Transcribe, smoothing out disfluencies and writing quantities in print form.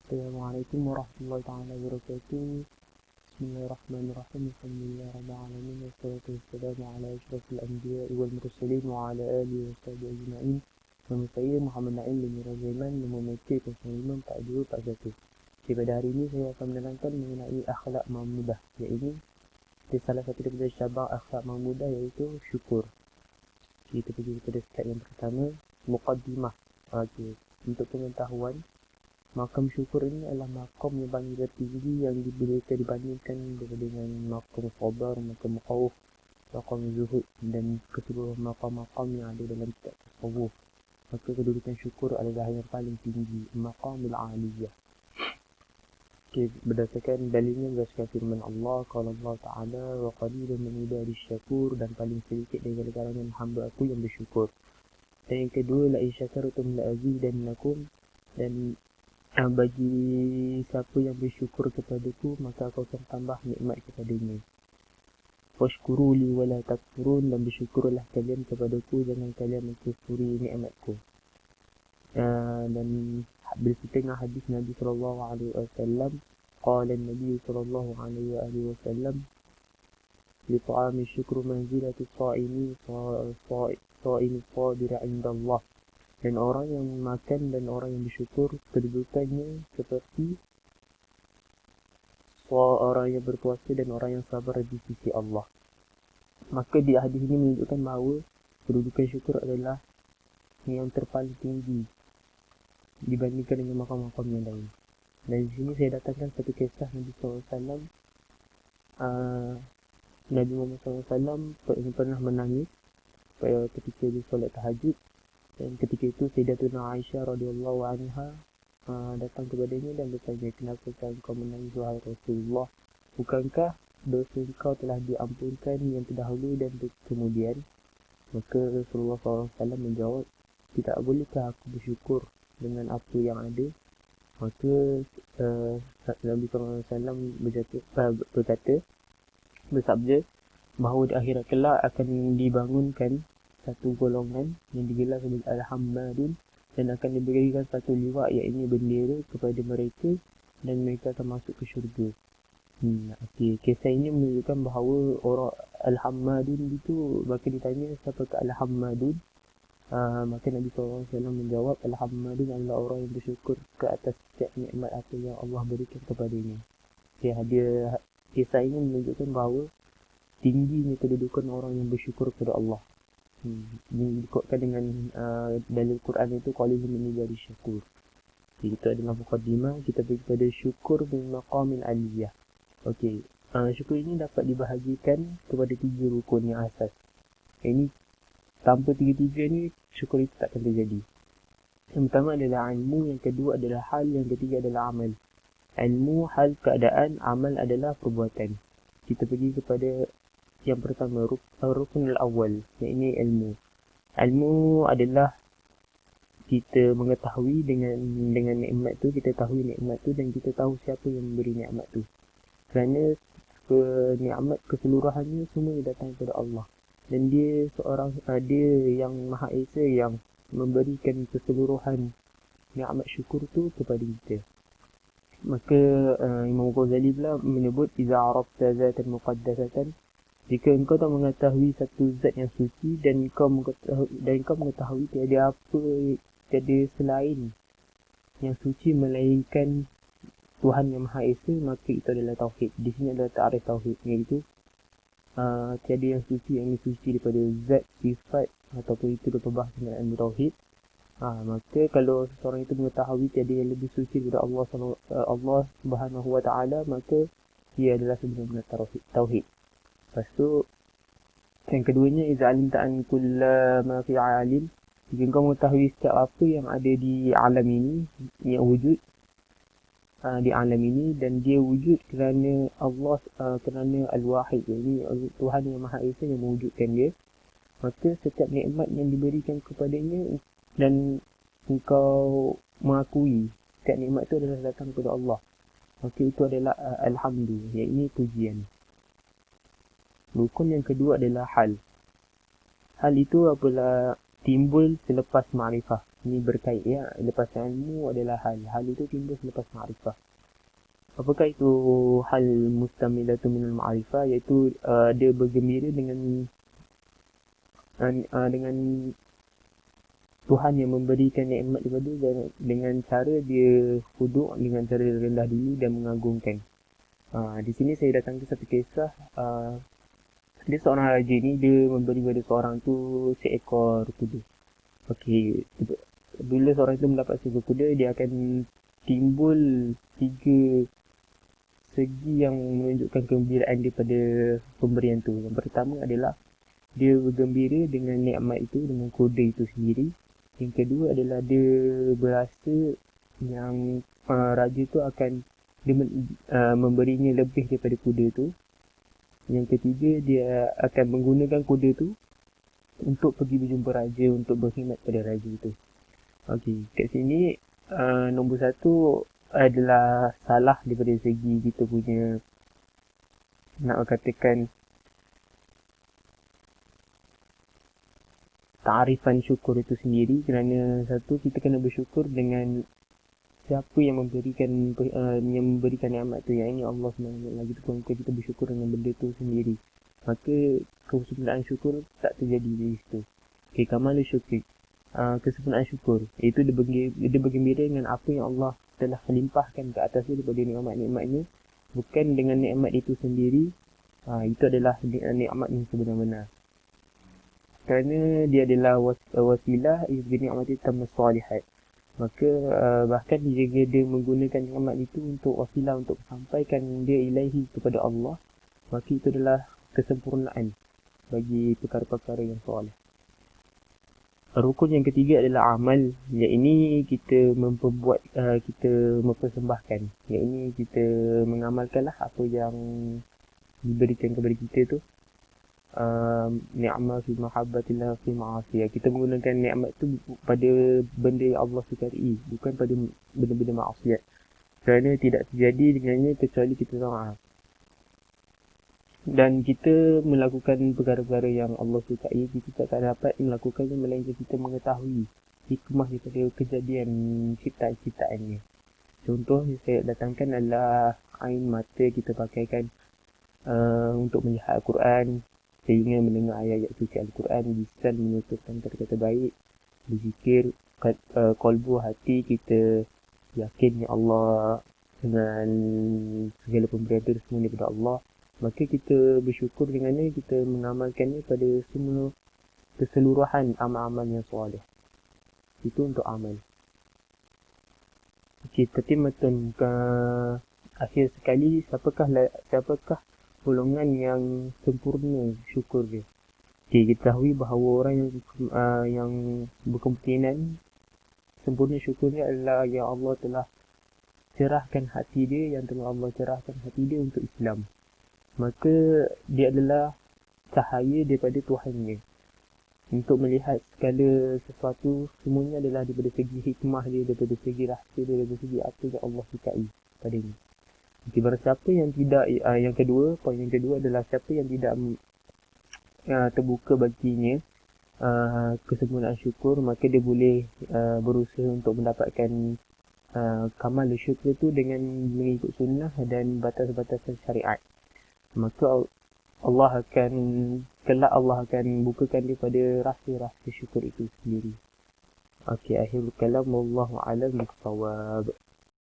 Assalamualaikum warahmatullahi taala wabarakatuh. Bismillahirrahmanirrahim. Alhamdulillah rabbil alamin wassalatu wassalamu ala asyrafil anbiya'i wal mursalin wa ala alihi wa sahbihi ajma'in. Nama saya Muhammad Naim bin Razaiman, nombor meter 054241. Pada hari ini saya akan menerangkan mengenai akhlak mahmudah, iaitu salah satu daripada cabang akhlak mahmudah iaitu syukur. Kita pergi kepada slide yang pertama, muqaddimah. Okey, untuk pengetahuan, makam syukur ini adalah makam yang paling tertinggi yang boleh dibandingkan dengan makam sabar, makam khawf, makam zuhud dan keseluruhan makam-makam yang ada dalam kitab tasawuf. Maka kedudukan syukur adalah yang paling tinggi, maqamul aliyah. Okay, berdasarkan dalilnya berdasarkan firman Allah, qala Allah Ta'ala wa qalilun min ibadish syakur, dan paling sedikit dari kalangan hamba aku yang bersyukur. Dan yang kedua, la in syakartum la azidannakum, dan bagi siapa yang bersyukur kepadaku maka aku akan tambah nikmat kepadanya. Washkuru li wa la takfurun, dan bersyukurlah kalian kepadaku, jangan kalian mengkufuri nikmatku. Dan bersetengah hadis Nabi sallallahu alaihi wasallam, qala an-nabi sallallahu alaihi wasallam, li ta'ami syukru manzilatu sha'imi sha'imi qadir 'inda Allah. Dan orang yang makan dan orang yang bersyukur kedudukannya seperti orang yang berpuasa dan orang yang sabar di sisi Allah. Maka di hadis ini menunjukkan bahawa kedudukan syukur adalah yang terpaling tinggi dibandingkan dengan makam-makam yang lain. Dan di sini saya datangkan satu kisah Nabi SAW. Nabi Muhammad SAW pernah menangis ketika dia solat tahajud. Dan ketika itu Sayyidatuna Aisyah radhiyallahu anha datang kepadanya dan bertanya, kenapa kau menangis wahai Rasulullah? Bukankah dosa kau telah diampunkan yang terdahulu dan kemudian? Maka Rasulullah SAW menjawab, tidak bolehkah aku bersyukur dengan apa yang ada? Maka Nabi SAW bersabda bahawa di akhirat kelak akan dibangunkan satu golongan yang digelar sebagai Al-Hammadun, dan akan diberikan satu liwat, iaitu bendera kepada mereka, dan mereka akan masuk ke syurga. Okay. Kisah ini menunjukkan bahawa orang Al-Hammadun itu, maka ditanya siapakah Al-Hammadun, maka Nabi SAW menjawab, Al-Hammadun adalah orang yang bersyukur ke atas setiap nikmat apa yang Allah berikan kepadanya. Okay. Kisah ini menunjukkan bahawa tingginya kedudukan orang yang bersyukur kepada Allah. Dikutkan dengan dalil Quran itu, qalilun min ibadish syakur. Jadi itu adalah muqaddimah. Kita pergi kepada syukur min maqamil aliyah. Okey, syukur ini dapat dibahagikan kepada 3 rukun yang asas. Ini tanpa 3-3 ni syukur itu tak akan terjadi. Yang pertama adalah ilmu, yang kedua adalah hal, yang ketiga adalah amal. Ilmu, hal, keadaan, amal adalah perbuatan. Kita pergi kepada yang pertama, rukun al-awwal, iaitu ilmu. Ilmu adalah kita mengetahui dengan nikmat tu, kita tahu nikmat tu dan kita tahu siapa yang memberi nikmat tu. Kerana nikmat keseluruhannya semua datang daripada Allah. Dan dia yang Maha Esa yang memberikan keseluruhan nikmat syukur tu kepada kita. Maka Imam Ghazali pula menyebut, iza arafta zatan muqaddasatan, jika engkau tak mengetahui satu zat yang suci dan engkau mengetahui tiada selain yang suci melainkan Tuhan yang Maha Esa, maka itu adalah tauhid. Di sini adalah ta'rif tauhid, iaitu tiada yang suci yang suci daripada zat, sifat ataupun itu berbahas dengan ilmu tauhid. Maka kalau seseorang itu mengetahui tiada yang lebih suci daripada Allah Subhanahu wa Ta'ala, maka ia adalah sebenarnya tauhid. Lepas tu yang keduanya, iza alimta an kulla ma fi alim, jika engkau mengetahui setiap apa yang ada di alam ini, yang wujud di alam ini, dan dia wujud kerana Allah, kerana Al-Wahid, ini Tuhan yang Maha Esa yang mewujudkan dia, maka setiap nikmat yang diberikan kepadanya dan engkau mengakui setiap nikmat itu adalah datang kepada Allah, maka itu adalah Alhamdulillah, iaitu pujian. Rukun yang kedua adalah hal. Hal itu apabila timbul selepas ma'rifah. Ini berkait ya. Lepas ilmu adalah hal. Hal itu timbul selepas ma'rifah. Apakah itu hal mustamilatu minal ma'rifah? Iaitu dia bergembira dengan Tuhan yang memberikan nikmat kepada dia dengan cara dia huduk, dengan cara rendah diri dan mengagungkan. Di sini saya datang ke satu kisah. Dia seorang raja ni, dia memberi kepada seorang tu seekor kuda. Okey, bila seorang itu mendapat seekor kuda, dia akan timbul 3 segi yang menunjukkan kegembiraan daripada pemberian tu. Yang pertama adalah dia bergembira dengan nikmat itu, dengan kuda itu sendiri. Yang kedua adalah dia berasa yang raja tu akan memberinya lebih daripada kuda tu. Yang ketiga, dia akan menggunakan kuda tu untuk pergi berjumpa raja, untuk berkhidmat pada raja itu. Okey, kat sini nombor 1 adalah salah daripada segi kita punya, nak katakan, ta'rifan syukur itu sendiri. Kerana satu, kita kena bersyukur dengan siapa yang memberikan nikmat tu, yang ini Allah SWT. Kita bersyukur dengan benda tu sendiri, maka kesempurnaan syukur tak terjadi di situ. Okay, kamal syukur, kesempurnaan syukur, iaitu dia bergembira dengan apa yang Allah telah melimpahkan ke atasnya daripada nikmat-nikmatnya, bukan dengan nikmat itu sendiri. Itu adalah nikmat yang sebenar-benar, kerana dia adalah wasilah izbi ni'mati tammas salihat. Maka bahkan jika dia menggunakan nikmat itu untuk wasilah, untuk sampaikan dia ilahi kepada Allah, maka itu adalah kesempurnaan bagi perkara-perkara yang soleh. Rukun yang ketiga adalah amal. Yang ini kita kita mempersembahkan. Yang ini kita mengamalkanlah apa yang diberikan kepada kita tu. Ni'mah fi mahabbatillah fi ma'asiyah. Kita menggunakan nikmat tu pada benda yang Allah sukai, bukan pada benda-benda maksiat. Kerana tidak terjadi dengannya kecuali kita taat. Dan kita melakukan perkara-perkara yang Allah sukai, kita tak dapat melakukannya melainkan kita mengetahui hikmah daripada kejadian ciptaan-ciptaannya. Contoh yang saya datangkan adalah ain mata kita pakaikan untuk melihat Al-Quran, sehingga mendengar ayat-ayat suci Al-Quran, lisan menuturkan kata-kata baik, berzikir, kolbu hati kita yakin ya Allah dengan segala pemberian itu semua daripada Allah, maka kita bersyukur dengannya, kita mengamalkannya pada semua keseluruhan amal-amal yang soleh. Itu untuk amal. Okey, tatimmatun akhir sekali, siapakah golongan yang sempurna syukur dia? Okay, kita tahu bahawa orang yang berkemungkinan sempurna syukur dia adalah yang Allah telah cerahkan hati dia, yang telah Allah cerahkan hati dia untuk Islam. Maka dia adalah cahaya daripada Tuhannya untuk melihat segala sesuatu, semuanya adalah daripada segi hikmah dia, daripada segi rahsia dia, daripada segi apa yang Allah sukai padanya. Okay, barang siapa yang tidak, poin yang kedua adalah siapa yang tidak terbuka baginya kesempurnaan syukur, maka dia boleh berusaha untuk mendapatkan kamal syukur itu dengan mengikut sunnah dan batas-batasan syariat. Maka kelak Allah akan bukakan dia pada rahsia-rahsia syukur itu sendiri. Okey, akhirul kalam, wallahu a'lam bissawab.